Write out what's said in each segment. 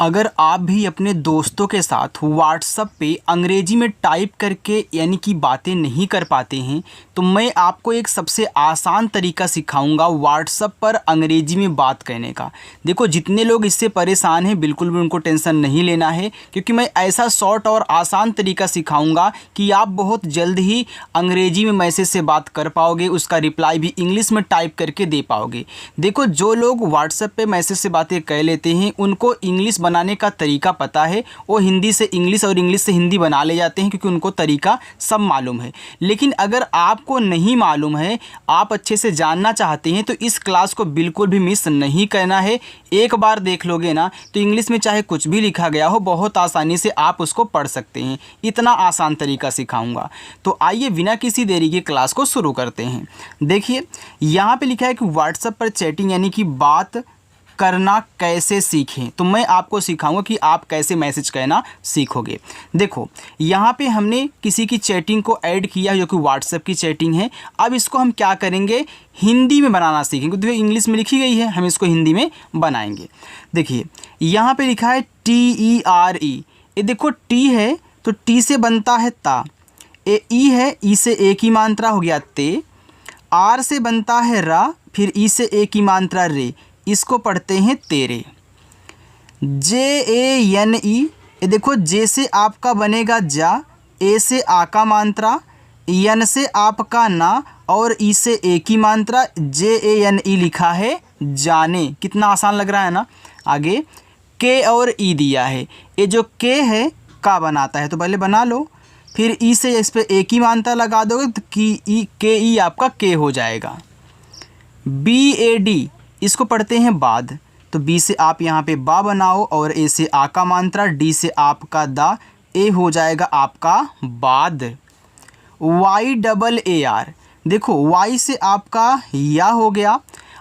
अगर आप भी अपने दोस्तों के साथ व्हाट्सएप पे अंग्रेजी में टाइप करके यानी कि बातें नहीं कर पाते हैं तो मैं आपको एक सबसे आसान तरीका सिखाऊंगा व्हाट्सएप पर अंग्रेजी में बात करने का। देखो, जितने लोग इससे परेशान हैं बिल्कुल भी उनको टेंशन नहीं लेना है, क्योंकि मैं ऐसा शॉर्ट और आसान तरीका सिखाऊंगा कि आप बहुत जल्द ही अंग्रेजी में मैसेज से बात कर पाओगे, उसका रिप्लाई भी इंग्लिश में टाइप करके दे पाओगे। देखो, जो लोग व्हाट्सएप पे मैसेज से बातें कर लेते हैं उनको इंग्लिश बनाने का तरीका पता है, वो हिंदी से इंग्लिश और इंग्लिश से हिंदी बना ले जाते हैं क्योंकि उनको तरीका सब मालूम है। लेकिन अगर आपको नहीं मालूम है, आप अच्छे से जानना चाहते हैं तो इस क्लास को बिल्कुल भी मिस नहीं करना है। एक बार देख लोगे ना तो इंग्लिश में चाहे कुछ भी लिखा गया हो बहुत आसानी से आप उसको पढ़ सकते हैं। इतना आसान तरीका सिखाऊंगा। तो आइए बिना किसी देरी के क्लास को शुरू करते हैं। देखिए, यहाँ पे लिखा है कि व्हाट्सएप पर चैटिंग यानी कि बात करना कैसे सीखें। तो मैं आपको सिखाऊंगा कि आप कैसे मैसेज करना सीखोगे। देखो, यहाँ पे हमने किसी की चैटिंग को ऐड किया जो कि व्हाट्सएप की चैटिंग है। अब इसको हम क्या करेंगे, हिंदी में बनाना सीखेंगे। देखो, इंग्लिश में लिखी गई है, हम इसको हिंदी में बनाएंगे। देखिए, यहाँ पे लिखा है TERE। ये देखो, टी है तो टी से बनता है ता, ई है, ई से एक ही मात्रा हो गया ते, आर से बनता है रा, फिर ई से एक ही मात्रा रे, इसको पढ़ते हैं तेरे। JANE, ये देखो, जे से आपका बनेगा जा, ए से आ का मात्रा, यन से आपका ना और ई से एक ही मात्रा, JANE लिखा है जाने। कितना आसान लग रहा है ना। आगे के और ई दिया है, ये जो के है का बनाता है तो पहले बना लो, फिर ई से इस पे एक ही मात्रा लगा दोगे तो के ई आपका के हो जाएगा। BAD, इसको पढ़ते हैं बाद, तो बी से आप यहाँ पे बा बनाओ और ए से आ का मात्रा, डी से आपका दा, ए हो जाएगा आपका बाद। YAAR, देखो वाई से आपका या हो गया।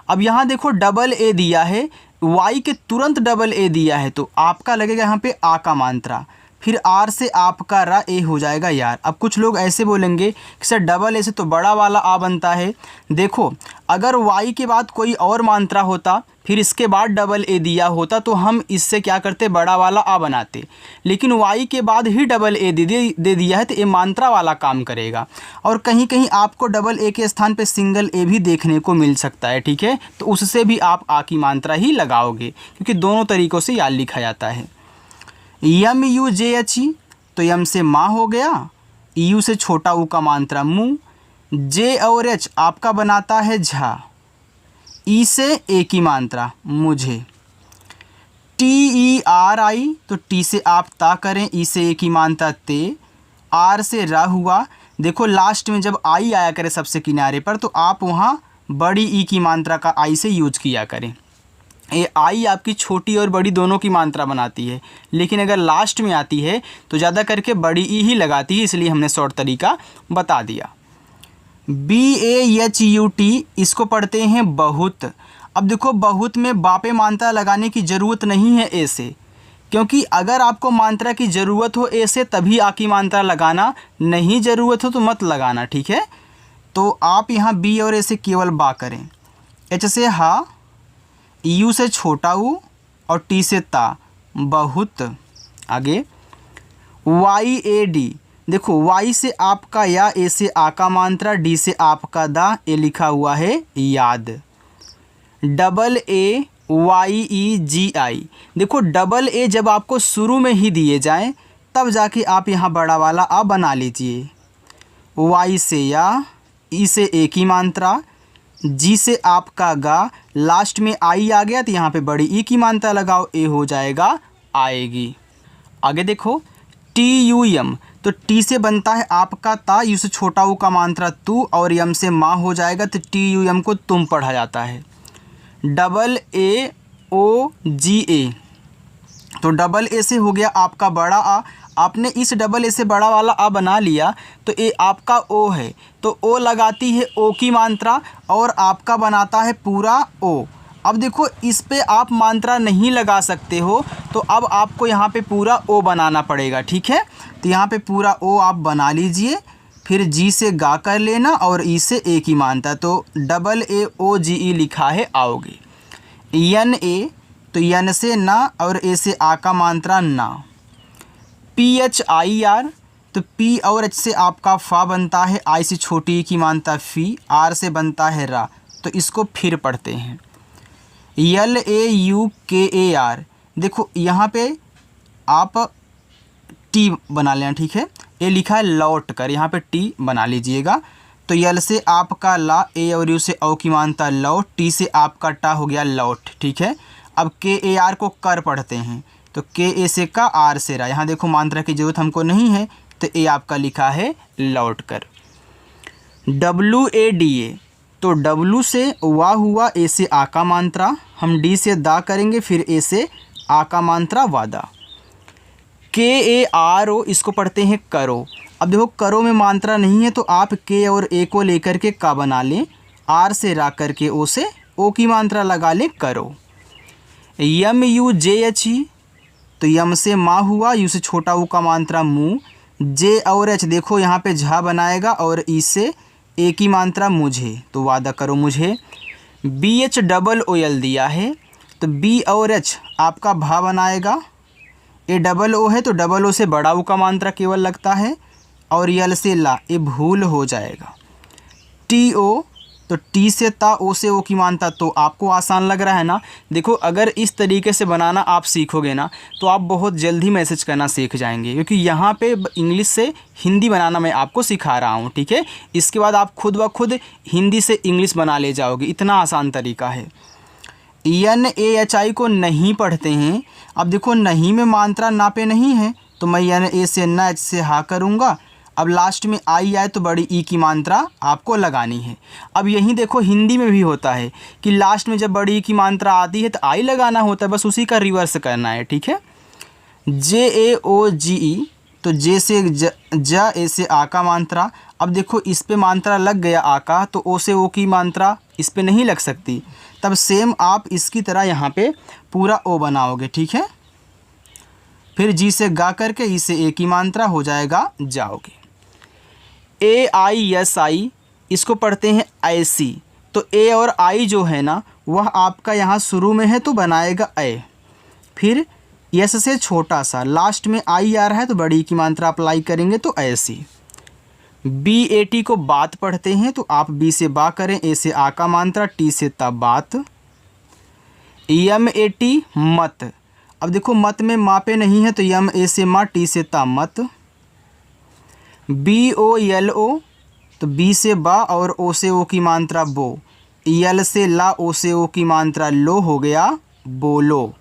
अब यहाँ देखो डबल ए दिया है, वाई के तुरंत डबल ए दिया है तो आपका लगेगा यहाँ पे आ का मात्रा, फिर आर से आपका रा, ए हो जाएगा यार। अब कुछ लोग ऐसे बोलेंगे कि सर डबल ए से तो बड़ा वाला आ बनता है। देखो, अगर वाई के बाद कोई और मात्रा होता फिर इसके बाद डबल ए दिया होता तो हम इससे क्या करते, बड़ा वाला आ बनाते। लेकिन वाई के बाद ही डबल ए दे दिया है तो ये मात्रा वाला काम करेगा। और कहीं कहीं आपको डबल ए के स्थान पे सिंगल ए भी देखने को मिल सकता है, ठीक है, तो उससे भी आप आ की मात्रा ही लगाओगे क्योंकि दोनों तरीक़ों से या लिखा जाता है। MUJHE, तो यम से माँ हो गया, यू से छोटा ऊ का मात्रा मुँह, जे और एच आपका बनाता है झा, ई से एक ही मात्रा मुझे। TERI, तो टी से आप ता करें, ई से एक ही मात्रा ते, आर से रा हुआ। देखो, लास्ट में जब आई आया करे सबसे किनारे पर तो आप वहाँ बड़ी ई की मात्रा का आई से यूज किया करें। ये आई आपकी छोटी और बड़ी दोनों की मात्रा बनाती है, लेकिन अगर लास्ट में आती है तो ज़्यादा करके बड़ी ई ही लगाती है, इसलिए हमने शॉर्ट तरीका बता दिया। BAHUT, इसको पढ़ते हैं बहुत। अब देखो, बहुत में बापे मात्रा लगाने की ज़रूरत नहीं है ए से, क्योंकि अगर आपको मात्रा की ज़रूरत हो ए से तभी आ की मात्रा लगाना, नहीं ज़रूरत हो तो मत लगाना, ठीक है। तो आप यहाँ बी और ए से केवल बा करें, एच से हा, यू से छोटा ऊ और टी से ता, बहुत। आगे YAD, देखो, वाई से आपका या, ए से आ का मात्रा, डी से आपका दा, ए लिखा हुआ है याद। AAYEGI, देखो डबल ए जब आपको शुरू में ही दिए जाएं तब जाके आप यहाँ बड़ा वाला आ बना लीजिए। वाई से या, ई से एक ही मात्रा, जी से आपका गा, लास्ट में आई आ गया तो यहाँ पे बड़ी ई की मात्रा लगाओ, ए हो जाएगा आएगी। आगे देखो, TUM, तो टी से बनता है आपका ता, यू से छोटा ऊ का मात्रा तू और यम से माँ हो जाएगा तो TUM को तुम पढ़ा जाता है। AAOGA, तो डबल ए से हो गया आपका बड़ा आ, आपने इस डबल ए से बड़ा वाला आ बना लिया तो ए आपका ओ है तो ओ लगाती है ओ की मात्रा और आपका बनाता है पूरा ओ। अब देखो, इस पे आप मात्रा नहीं लगा सकते हो तो अब आपको यहाँ पे पूरा ओ बनाना पड़ेगा, ठीक है। तो यहाँ पे पूरा ओ आप बना लीजिए, फिर जी से गा कर लेना और ई से एक ही मात्रा, तो AAOGE लिखा है आओगे। NA, तो यन से ना और ए से आ का मात्रा ना। PHIR, तो P और H से आपका फा बनता है, I से छोटी ई की मात्रा फी, R से बनता है रा। तो इसको फिर पढ़ते हैं। LAUKAR, देखो यहाँ पे आप टी बना लेना, ठीक है। ए लिखा है लौट कर, यहाँ पे टी बना लीजिएगा। तो यल से आपका ला, ए और यू से औ की मात्रा लौट, टी से आपका टा हो गया लौट, ठीक है। अब KAR को कर पढ़ते हैं, तो KA से का, आर से रा। यहाँ देखो मात्रा की जरूरत हमको नहीं है, तो ए आपका लिखा है लौट कर। WADA, तो W से वाह हुआ, ए से आ का मात्रा, हम डी से दा करेंगे, फिर ए से आ का मात्रा वादा। KARO, इसको पढ़ते हैं करो। अब देखो करो में मात्रा नहीं है, तो आप के और ए को लेकर के का बना लें, आर से रा करके ओ से ओ की मात्रा लगा लें, करो। MUJHE, तो यम से माँ हुआ, यू से छोटा ऊ का मात्रा मुँह, जे और एच देखो यहाँ पे झा बनाएगा, और ई से ए की मात्रा मुझे, तो वादा करो मुझे। BHOOL दिया है, तो बी और एच आपका भा बनाएगा, AOO है तो डबल ओ से बड़ा ऊ का मात्रा केवल लगता है, और यल से ला, ये भूल हो जाएगा। TO, तो टी से ता, ओ से ओ की मात्रा, तो आपको आसान लग रहा है ना। देखो अगर इस तरीके से बनाना आप सीखोगे ना, तो आप बहुत जल्दी मैसेज करना सीख जाएंगे, क्योंकि यहाँ पे इंग्लिश से हिंदी बनाना मैं आपको सिखा रहा हूँ, ठीक है। इसके बाद आप खुद ब खुद हिंदी से इंग्लिश बना ले जाओगे, इतना आसान तरीका है। NAHI को नहीं पढ़ते हैं। अब देखो नहीं में मात्रा ना पे नहीं है, तो मैं NA से ना, एच से हा करूँगा। अब लास्ट में आई आए तो बड़ी ई की मात्रा आपको लगानी है। अब यही देखो हिंदी में भी होता है कि लास्ट में जब बड़ी ई की मात्रा आती है तो आई लगाना होता है, बस उसी का रिवर्स करना है, ठीक है। JAOGE, तो जे से ज, ए से आ का मात्रा। अब देखो इस पे मात्रा लग गया आ का, तो ओ से ओ की मात्रा इस पे नहीं लग सकती, तब सेम आप इसकी तरह यहाँ पे पूरा ओ बनाओगे, ठीक है। फिर जी से गा करके ई से ए की मात्रा हो जाएगा जाओगे। AISI, इसको पढ़ते हैं ऐसी, तो ए और आई जो है ना वह आपका यहाँ शुरू में है तो बनाएगा ए, फिर यस से छोटा सा, लास्ट में आई आ रहा है तो बड़ी की मात्रा अप्लाई करेंगे तो ऐसी। BAT को बात पढ़ते हैं, तो आप बी से बा करें, ए से आ का मात्रा, टी से ता बात। MAT मत, अब देखो मत में मापे नहीं है, तो यम ए से मा, टी से ता मत। BOLO, तो बी से बा और ओ से ओ की मात्रा बो, यल से ला, ओ से ओ की मात्रा लो, हो गया बोलो।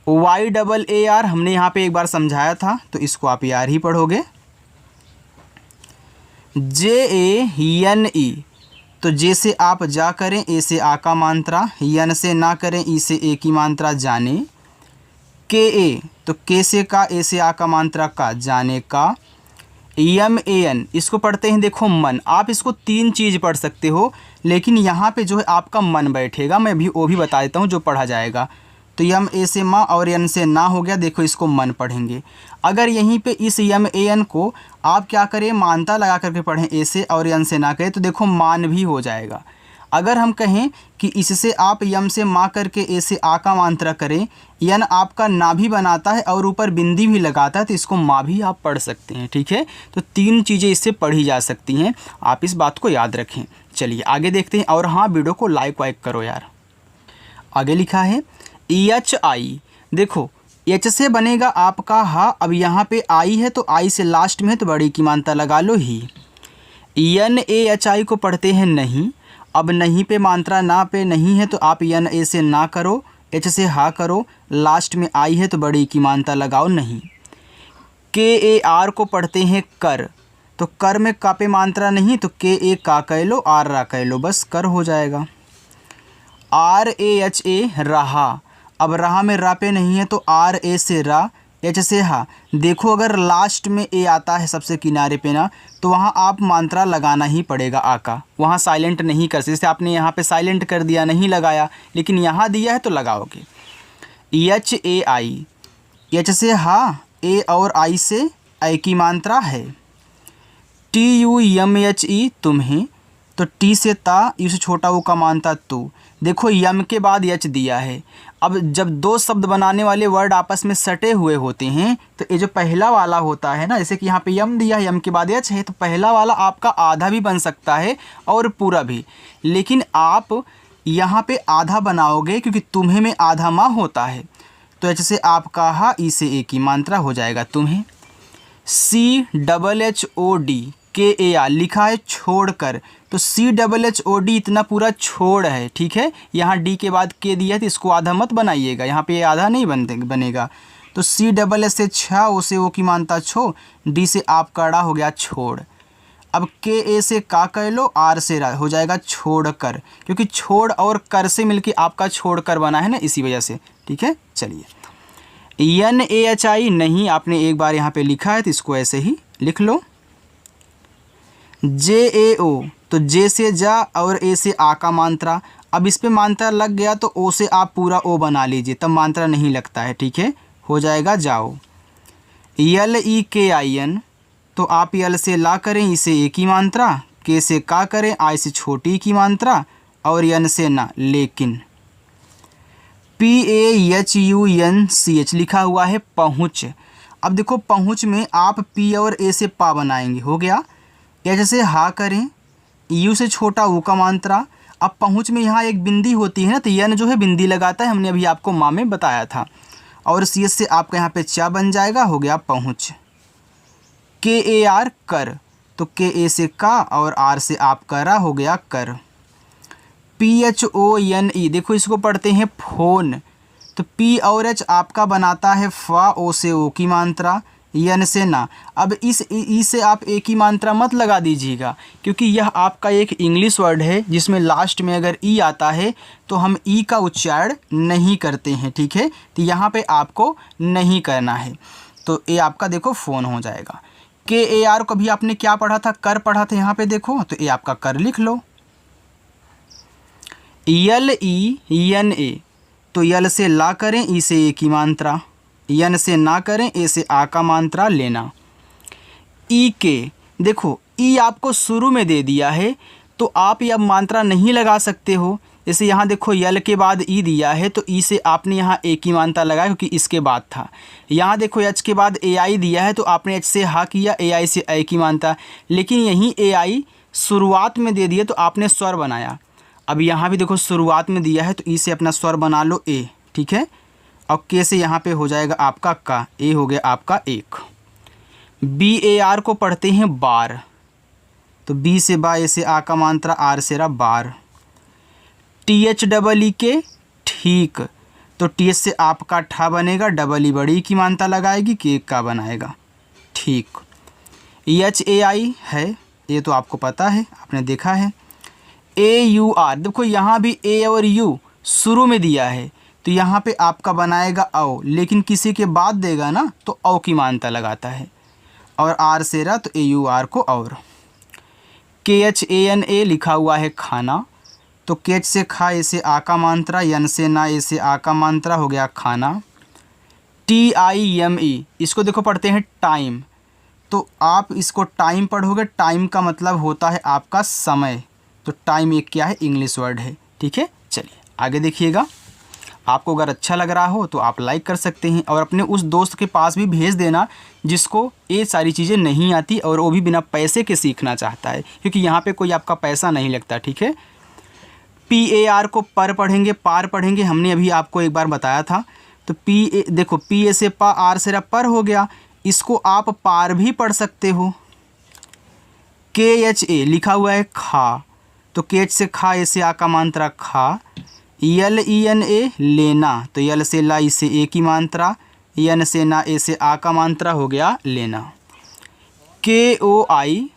YAAR हमने यहाँ पे एक बार समझाया था, तो इसको आप यार ही पढ़ोगे। JANE, तो जे से आप जा करें, ए से आ का मात्रा, यन से ना करें, ई से ए की मात्रा जाने। KA, तो के से का, ए से आ का मात्रा का, जाने का। MAN, इसको पढ़ते हैं देखो मन, आप इसको तीन चीज़ पढ़ सकते हो, लेकिन यहाँ पे जो है आपका मन बैठेगा, मैं भी वो भी बता देता हूँ जो पढ़ा जाएगा। तो यम ए से माँ और यन से ना हो गया, देखो इसको मन पढ़ेंगे। अगर यहीं पे इस MAN को आप क्या करें, मानता लगा करके पढ़ें, ए से और यन से ना करें, तो देखो मान भी हो जाएगा। अगर हम कहें कि इससे आप यम से माँ करके ए से आ का मात्रा करें, यन आपका ना भी बनाता है और ऊपर बिंदी भी लगाता है, तो इसको माँ भी आप पढ़ सकते हैं, ठीक है। तो तीन चीज़ें इससे पढ़ी जा सकती हैं, आप इस बात को याद रखें। चलिए आगे देखते हैं, और हाँ वीडियो को लाइक वाइक करो यार। आगे लिखा है EHI, देखो एच से बनेगा आपका हा, अब यहाँ पे आई है तो आई से लास्ट में है तो बड़ी की मात्रा लगा लो ही। NAHI को पढ़ते हैं नहीं, अब नहीं पे मात्रा ना पे नहीं है तो आप NA से ना करो, एच से हा करो, लास्ट में आई है तो बड़ी की मात्रा लगाओ नहीं। KAR को पढ़ते हैं कर, तो कर में का पे मात्रा नहीं, तो KA का कह लो, आर रा कह लो, बस कर हो जाएगा। RAHA रहा, अब रहा में रा पे नहीं है तो RA से रा, एच से हा। देखो अगर लास्ट में ए आता है सबसे किनारे पे ना, तो वहाँ आप मात्रा लगाना ही पड़ेगा आ का, वहाँ साइलेंट नहीं कर सकते। जैसे आपने यहाँ पे साइलेंट कर दिया, नहीं लगाया, लेकिन यहाँ दिया है तो लगाओगे। HAI, एच से हा, ए और आई से आई की मात्रा है। TUMHE तुम्हें, तो टी से ता, यू से छोटा वो का मात्रा तू, देखो यम के बाद यच दिया है। अब जब दो शब्द बनाने वाले वर्ड आपस में सटे हुए होते हैं तो ये जो पहला वाला होता है ना, जैसे कि यहाँ पे यम दिया है, यम के बाद यच है, तो पहला वाला आपका आधा भी बन सकता है और पूरा भी। लेकिन आप यहाँ पे आधा बनाओगे क्योंकि तुम्हें में आधा माँ होता है, तो एच से आपका हा, ई से ए की मात्रा हो जाएगा तुम्हें। CHHOD KAR लिखा है छोड़कर, तो CHHOD इतना पूरा छोड़ है, ठीक है। यहाँ डी के बाद के दिया है तो इसको आधा मत बनाइएगा, यहाँ पे आधा नहीं बनेगा। तो CSS से छा, ओ से ओ की मानता छो, डी से आप कड़ा हो गया छोड़। अब KA से का कर लो, आर से रा हो जाएगा छोड़ कर, क्योंकि छोड़ और कर से मिलके आपका छोड़ कर बना है ना, इसी वजह से, ठीक है। चलिए NAHI नहीं, आपने एक बार यहाँ पे लिखा है तो इसको ऐसे ही लिख लो। JAO, तो जे से जा और ए से आ का मात्रा। अब इस पे मात्रा लग गया तो ओ से आप पूरा ओ बना लीजिए, तब मात्रा नहीं लगता है, ठीक है, हो जाएगा जाओ। LEKIN, तो आप यल से ला करें, ई से ए की मात्रा, के से का करें, आई से छोटी की मात्रा, और यन से ना लेकिन। PAHUNCH लिखा हुआ है पहुँच। अब देखो पहुँच में आप पी और ए से पा बनाएंगे, हो गया। एच से हा करें, यू से छोटा ऊ का मात्रा। अब पहुँच में यहाँ एक बिंदी होती है ना, तो यन जो है बिंदी लगाता है, हमने अभी आपको माँ में बताया था। और सी एस से आपका यहाँ पे चा बन जाएगा, हो गया पहुँच। KAR कर, तो KA से का और आर से आप करा, हो गया कर। PHONE, देखो इसको पढ़ते हैं फोन, तो P और H आपका बनाता है फा, ओ से ओ की मात्रा, यन से ना। अब इस ई से आप ए की मात्रा मत लगा दीजिएगा, क्योंकि यह आपका एक इंग्लिश वर्ड है जिसमें लास्ट में अगर ई आता है तो हम ई का उच्चारण नहीं करते हैं, ठीक है। तो यहाँ पे आपको नहीं करना है, तो ये आपका देखो फ़ोन हो जाएगा। KAR को भी आपने क्या पढ़ा था, कर पढ़ा था, यहाँ पे देखो, तो ये आपका कर लिख लो। LENA, तो यल से ला करें, ई से ए की मात्रा, यन से ना करें, ए से आ का मात्रा लेना। EK, देखो ई आपको शुरू में दे दिया है तो आप यह मात्रा नहीं लगा सकते हो। जैसे यहाँ देखो यल के बाद ई दिया है तो ई से आपने यहाँ ए की मात्रा लगाया क्योंकि इसके बाद था। यहाँ देखो एच के बाद AI दिया है तो आपने एच से हा किया, AI से ए की मात्रा, लेकिन यहीं AI शुरुआत में दे दिया तो आपने स्वर बनाया। अब यहाँ भी देखो शुरुआत में दिया है तो ई से अपना स्वर बना लो ए, ठीक है। और के से यहाँ पे हो जाएगा आपका का, ए हो गया आपका एक। BAR को पढ़ते हैं बार, तो बी से बा, ए से आ का मात्रा, आर से रा बार। THEE ठीक, तो TH से आपका ठा बनेगा, डबल ई बड़ी की मात्रा लगाएगी, केक का बनाएगा, ठीक। HAI है, ये तो आपको पता है, आपने देखा है। AUR, देखो यहाँ भी ए और यू शुरू में दिया है तो यहाँ पे आपका बनाएगा औ, लेकिन किसी के बाद देगा ना तो औ की मात्रा लगाता है। और आर से रा, तो AUR को और। KHANA लिखा हुआ है खाना, तो केच से खा, ए से आ का मात्रा, यन से ना, ए से आ का मात्रा, हो गया खाना। TIME, इसको देखो पढ़ते हैं टाइम, तो आप इसको टाइम पढ़ोगे, टाइम का मतलब होता है आपका समय, तो टाइम एक क्या है, इंग्लिश वर्ड है, ठीक है। चलिए आगे देखिएगा। आपको अगर अच्छा लग रहा हो तो आप लाइक कर सकते हैं और अपने उस दोस्त के पास भी भेज देना जिसको ये सारी चीज़ें नहीं आती और वो भी बिना पैसे के सीखना चाहता है, क्योंकि यहाँ पे कोई आपका पैसा नहीं लगता, ठीक है। PAR को पर पढ़ेंगे, पार पढ़ेंगे, हमने अभी आपको एक बार बताया था। तो देखो PA से पा, आर से रा पर हो गया, इसको आप पार भी पढ़ सकते हो। KHA लिखा हुआ है खा, तो केच से खा, ए से आ का मात्रा खा। LENA लेना, तो यल से ला, ई से ए की मात्रा, यन से ना, ए से आ का मात्रा, हो गया लेना। KOI,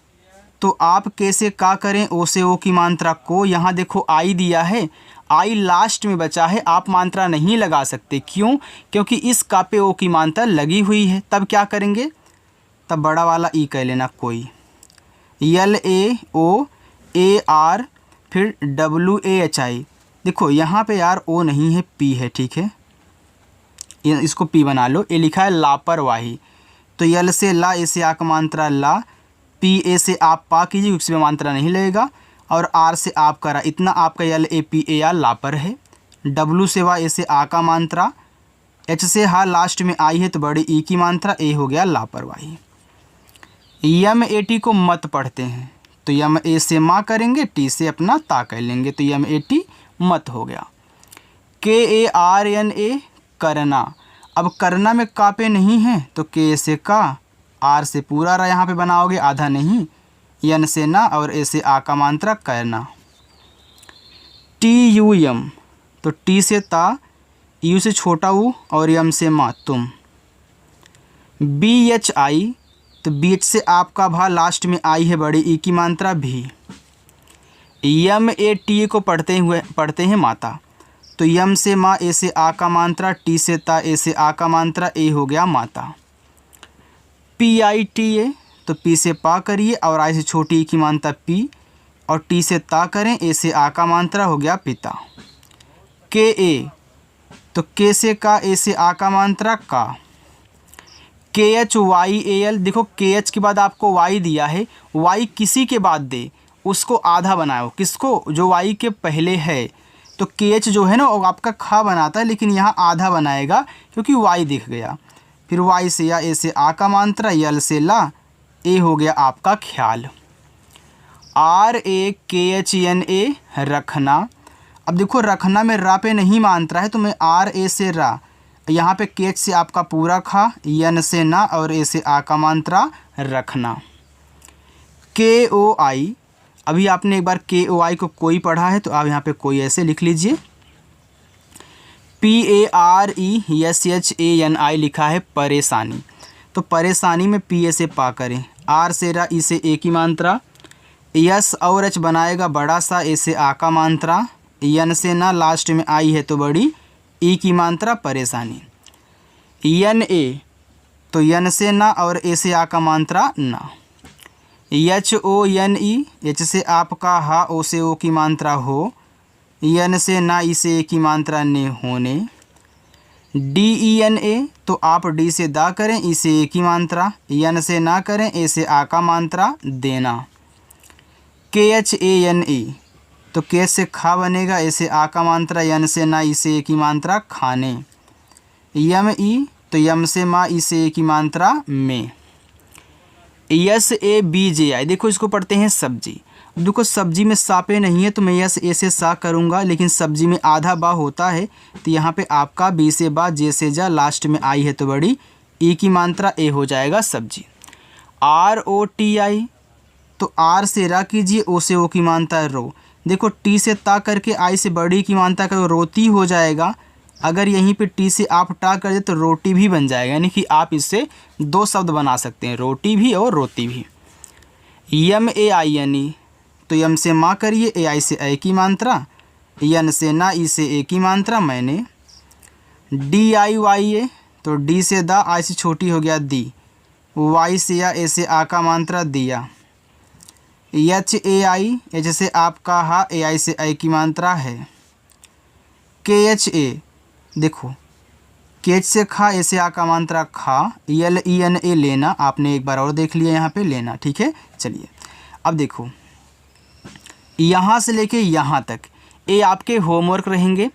तो आप के से का करें, ओ से ओ की मात्रा को, यहाँ देखो आई दिया है, आई लास्ट में बचा है, आप मात्रा नहीं लगा सकते, क्यों, क्योंकि इस का पे ओ की मात्रा लगी हुई है। तब क्या करेंगे, तब बड़ा वाला ई कह लेना कोई। LAOAR, फिर WAHI, देखो यहाँ पे यार ओ नहीं है, पी है, ठीक है, इसको पी बना लो। ये लिखा है लापरवाही, तो यल से ला, ए से आ का मात्रा ला, पी ए से आप पा कीजिए, उसमें मात्रा नहीं लगेगा। और आर से आप करा, इतना आपका LAPAR लापर है। W से वा, ए से आ का मात्रा, H से हा लास्ट में आई है तो बड़ी ई की मात्रा, ए हो गया लापरवाही। MAT को मत पढ़ते हैं तो MA से माँ करेंगे, T से अपना ता कर लेंगे तो MAT मत हो गया। KARNA करना, अब करना में का पे नहीं है तो K से का, R से पूरा रहा यहाँ पे बनाओगे, आधा नहीं, N से ना और A से आ का मात्रा करना। TUM तो T से ता, U से छोटा ऊ और M से माँ तुम। BHI तो BH से आपका भा, लास्ट में आई है बड़ी ई की मात्रा भी। MAT को पढ़ते हैं माता तो M से माँ, ए से आ का मात्रा, T से ता, ए से आ का मात्रा, ए हो गया माता। PITA तो P से पा करिए और आई से छोटी ई की मात्रा P और T से ता करें, ए से आ का मात्रा हो गया पिता। KA तो K से का, ए से आ का मात्रा का। KHYAL देखो KH के बाद आपको Y दिया है, Y किसी के बाद दे उसको आधा बनाओ, किसको, जो Y के पहले है। तो KH जो है ना वो आपका खा बनाता है, लेकिन यहाँ आधा बनाएगा क्योंकि Y दिख गया। फिर Y से या, ए से आ का मात्रा, यल से ला, ए हो गया आपका ख्याल। RAKHNA रखना, अब देखो रखना में रा पे नहीं मात्रा है तो मैं RA से रा, यहाँ पे KH से आपका पूरा खा, N से ना और ए से आ का मात्रा रखना। KOI, अभी आपने एक बार KOI को कोई पढ़ा है तो आप यहाँ पे कोई ऐसे लिख लीजिए। PARESHANI लिखा है परेशानी, तो परेशानी में PA से पा करें, R से रा, ई से ए की मात्रा, S और H बनाएगा बड़ा सा, ए से आ का मात्रा, N से ना लास्ट में आई है तो बड़ी ई की मात्रा परेशानी। NA तो N से ना और ए से आ का मात्रा ना। HONE H से आपका हा, ओ से ओ की मात्रा हो, N से ना, ई से ए की मात्रा ने होने। DENA तो आप D से दा करें, ई से ए की मात्रा, N से ना करें, ए से आ का मात्रा देना। KHANE तो K से खा बनेगा, ए से आ का मात्रा, N से ना, ई से ए की मात्रा खाने। ME तो M से माँ, ई से ए की मात्रा में। SABJI देखो इसको पढ़ते हैं सब्जी, देखो सब्जी में सापे नहीं है तो मैं यस ए से सा करूँगा, लेकिन सब्जी में आधा बा होता है तो यहाँ पे आपका बी से बा, जे से जा, लास्ट में आई है तो बड़ी ई की मात्रा, ए हो जाएगा सब्जी। ROTI तो आर से रा कीजिए, ओ से ओ की मात्रा रो, देखो टी से ता करके आई से बड़ी की मात्रा का रोती हो जाएगा। अगर यहीं पे टी से आप टा कर दे तो रोटी भी बन जाएगा, यानी कि आप इससे दो शब्द बना सकते हैं, रोटी भी और रोती भी। MAINE तो यम से माँ करिए, ए आई से ए की मात्रा, यन से ना, ई से ए की मात्रा मैंने। DIYA तो डी से दा, आई से छोटी हो गया दी, वाई से या, ए से आ का मात्रा दिया। HAI एच से आपका हा, ए आई से ए की मात्रा है। KHA देखो केच से खा, ए से आ का मात्रा खा, LENA लेना, आपने एक बार और देख लिया यहाँ पे लेना, ठीक है। चलिए अब देखो यहाँ से लेके यहाँ तक ये आपके होमवर्क रहेंगे,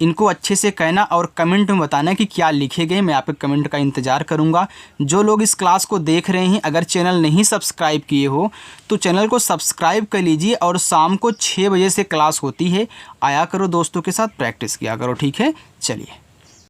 इनको अच्छे से कहना और कमेंट में बताना कि क्या लिखे गए, मैं आपके कमेंट का इंतज़ार करूँगा। जो लोग इस क्लास को देख रहे हैं अगर चैनल नहीं सब्सक्राइब किए हो तो चैनल को सब्सक्राइब कर लीजिए, और शाम को 6 बजे से क्लास होती है, आया करो दोस्तों के साथ प्रैक्टिस किया करो, ठीक है। चलिए।